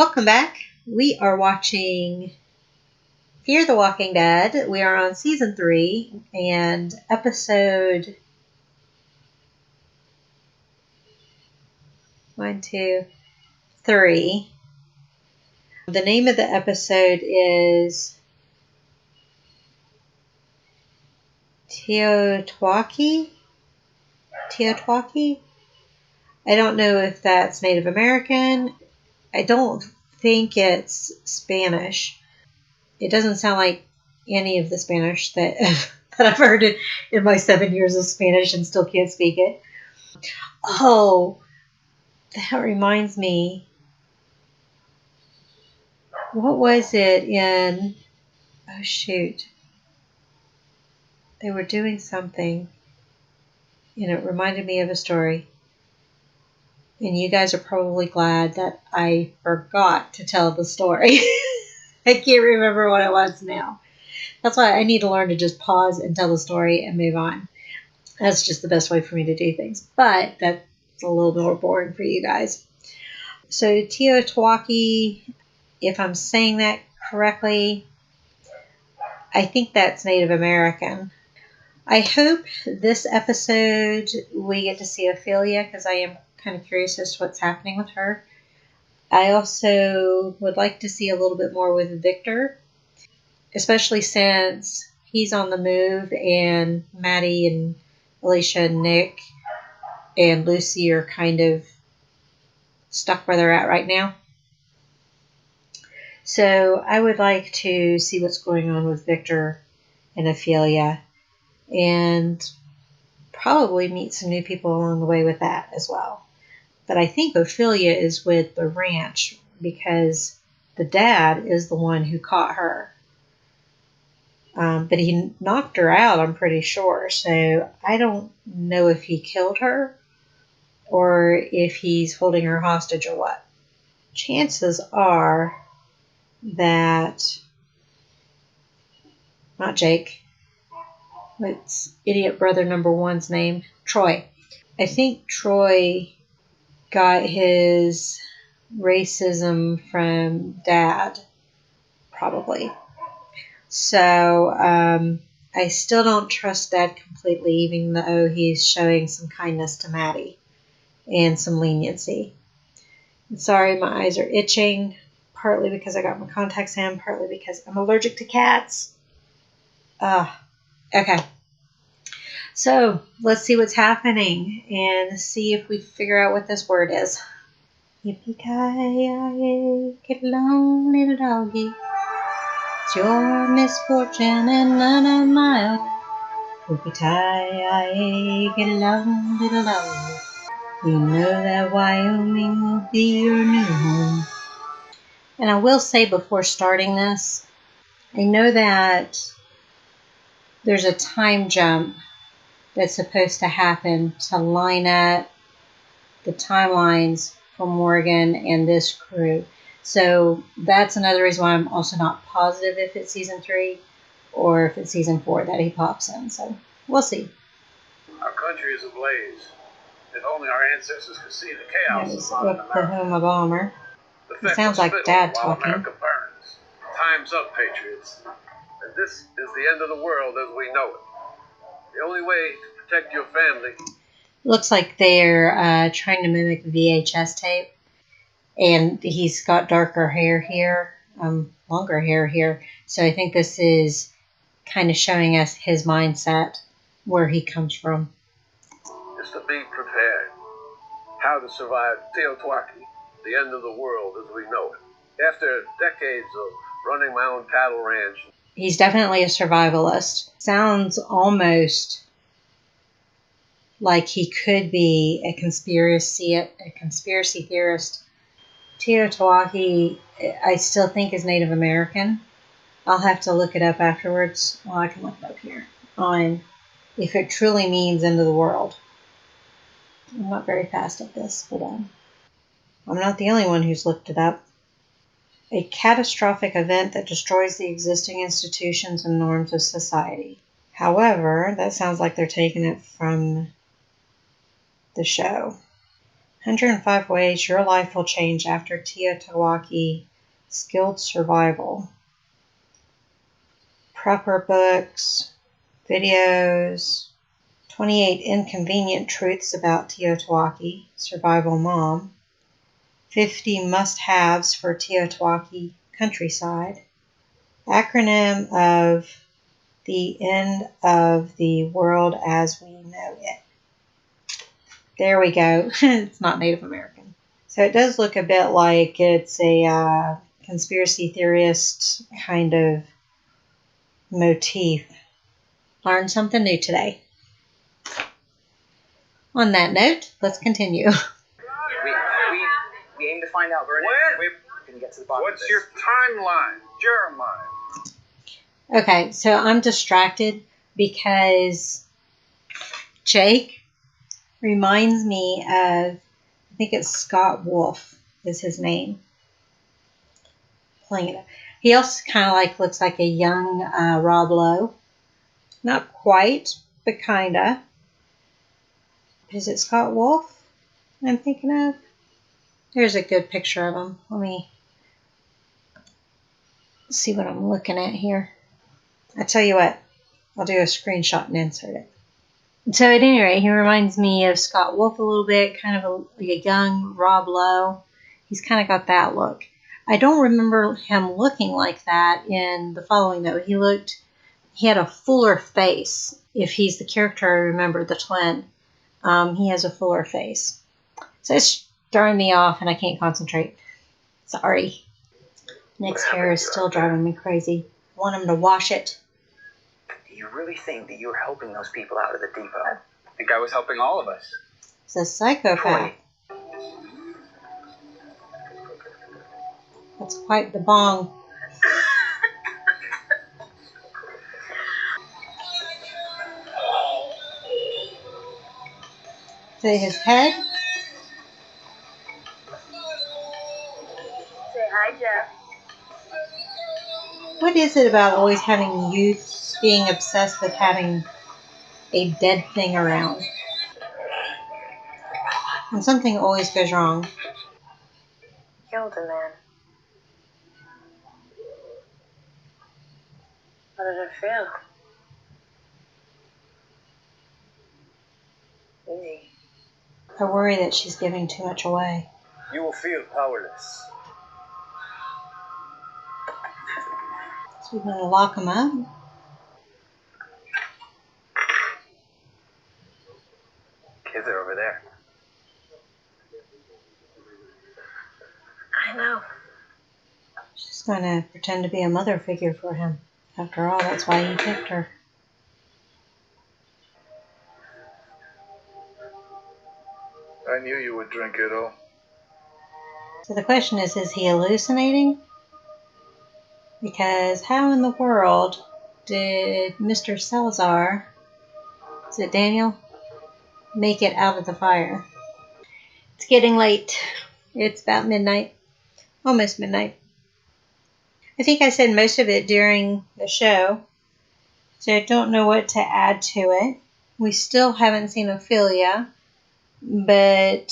Welcome back. We are watching Fear the Walking Dead. We are on season 3 and episode 3. The name of the episode is Teotwaki. I don't know if that's Native American. I don't think it's Spanish. It doesn't sound like any of the Spanish that I've heard in my 7 years of Spanish and still can't speak it. Oh, that reminds me. What was it in... Oh, shoot. They were doing something, and it reminded me of a story. And you guys are probably glad that I forgot to tell the story. I can't remember what it was now. That's why I need to learn to just pause and tell the story and move on. That's just the best way for me to do things. But that's a little more boring for you guys. So Teotwaki, if I'm saying that correctly, I think that's Native American. I hope this episode we get to see Ophelia because I am kind of curious as to what's happening with her. I also would like to see a little bit more with Victor, especially since he's on the move and Maddie and Alicia and Nick and Lucy are kind of stuck where they're at right now. So I would like to see what's going on with Victor and Ophelia and probably meet some new people along the way with that as well. But I think Ophelia is with the ranch because the dad is the one who caught her. But he knocked her out, I'm pretty sure. So I don't know if he killed her or if he's holding her hostage or what. Chances are that... Not Jake. What's idiot brother number 1's name? Troy. I think Troy got his racism from Dad, probably. So I still don't trust Dad completely, even though he's showing some kindness to Maddie and some leniency. I'm sorry, my eyes are itching, partly because I got my contacts in, partly because I'm allergic to cats. Okay. So let's see what's happening and see if we figure out what this word is. Yippee-ki-yay, get along, little doggy. It's your misfortune and none of my own. Yippee-ki-yay, get along, little doggy. You know that Wyoming will be your new home. And I will say before starting this, I know that there's a time jump that's supposed to happen to line up the timelines for Morgan and this crew. So that's another reason why I'm also not positive if it's season 3 or if it's season 4 that he pops in. So we'll see. Our country is ablaze. If only our ancestors could see the chaos That is of modern Oklahoma Bomber. It sounds like Dad talking. America burns. Time's up, patriots. And this is the end of the world as we know it. The only way to protect your family... Looks like they're trying to mimic VHS tape. And he's got darker hair here, longer hair here. So I think this is kind of showing us his mindset, where he comes from. Is to be prepared. How to survive Teotwaki, the end of the world as we know it. After decades of running my own cattle ranch... He's definitely a survivalist. Sounds almost like he could be a conspiracy theorist. Teotwaki, I still think is Native American. I'll have to look it up afterwards. Well, I can look it up here on if it truly means end of the world. I'm not very fast at this, but I'm not the only one who's looked it up. A catastrophic event that destroys the existing institutions and norms of society. However, that sounds like they're taking it from the show. 105 ways your life will change after Teotihuacan skilled survival. Prepper books, videos, 28 inconvenient truths about Teotihuacan survival mom, 50 must-haves for Teotihuacan countryside, acronym of the end of the world as we know it. There we go. It's not Native American. So it does look a bit like it's a conspiracy theorist kind of motif. Learned something new today. On that note, let's continue. We aim to find out, Vernon. We're going to get to the bottom of this. What's your timeline, Jeremiah? Okay, so I'm distracted because Jake reminds me of, I think it's Scott Wolf is his name. Playing it. He also kind of looks like a young Rob Lowe. Not quite, but kind of. Is it Scott Wolf I'm thinking of? There's a good picture of him. Let me see what I'm looking at here. I tell you what, I'll do a screenshot and insert it. So at any rate, he reminds me of Scott Wolf a little bit, kind of like a young Rob Lowe. He's kind of got that look. I don't remember him looking like that in the following, though. He had a fuller face. If he's the character I remember, the twin, he has a fuller face. So it's throwing me off and I can't concentrate. Sorry. Nick's hair is still driving me crazy. I want him to wash it. Do you really think that you were helping those people out of the depot? I think I was helping all of us. He's a psychopath. That's quite the bong. Say his head. Say hi, Jeff. What is it about always having youth being obsessed with having a dead thing around? And something always goes wrong. Killed a man. How did it feel? Easy. I worry that she's giving too much away. You will feel powerless. So we're going to lock him up. Kids are over there. I know. She's going to pretend to be a mother figure for him. After all, that's why he picked her. I knew you would drink it all. So the question is he hallucinating? Because how in the world did Mr. Salazar, is it Daniel, make it out of the fire? It's getting late. It's about midnight. Almost midnight. I think I said most of it during the show, so I don't know what to add to it. We still haven't seen Ophelia, but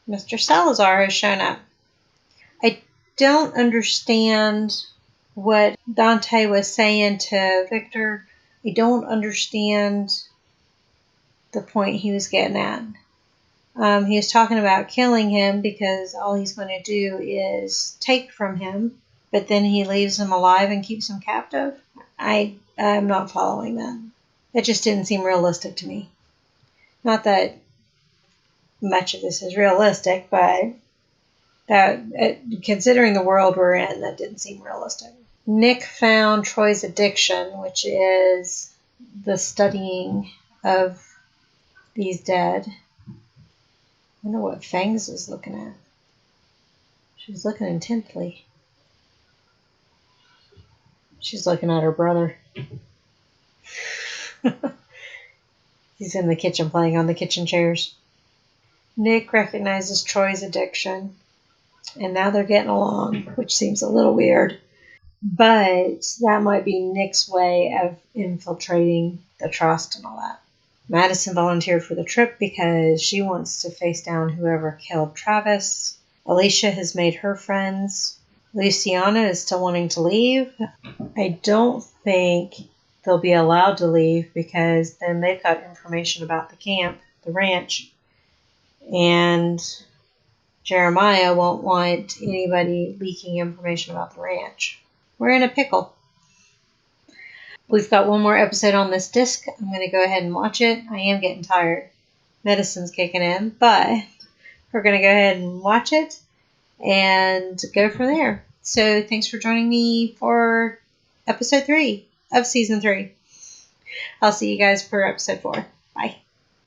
Mr. Salazar has shown up. I don't understand what Dante was saying to Victor. I don't understand the point he was getting at. He was talking about killing him because all he's going to do is take from him, but then he leaves him alive and keeps him captive. I'm not following that. It just didn't seem realistic to me. Not that much of this is realistic, but that considering the world we're in, that didn't seem realistic. Nick found Troy's addiction, which is the studying of these dead. I wonder what Fangs is looking at. She's looking intently. She's looking at her brother. He's in the kitchen playing on the kitchen chairs. Nick recognizes Troy's addiction, and now they're getting along, which seems a little weird. But that might be Nick's way of infiltrating the trust and all that. Madison volunteered for the trip because she wants to face down whoever killed Travis. Alicia has made her friends. Luciana is still wanting to leave. I don't think they'll be allowed to leave because then they've got information about the camp, the ranch, and Jeremiah won't want anybody leaking information about the ranch. We're in a pickle. We've got one more episode on this disc. I'm going to go ahead and watch it. I am getting tired. Medicine's kicking in, but we're going to go ahead and watch it and go from there. So thanks for joining me for episode 3 of season 3. I'll see you guys for episode 4. Bye.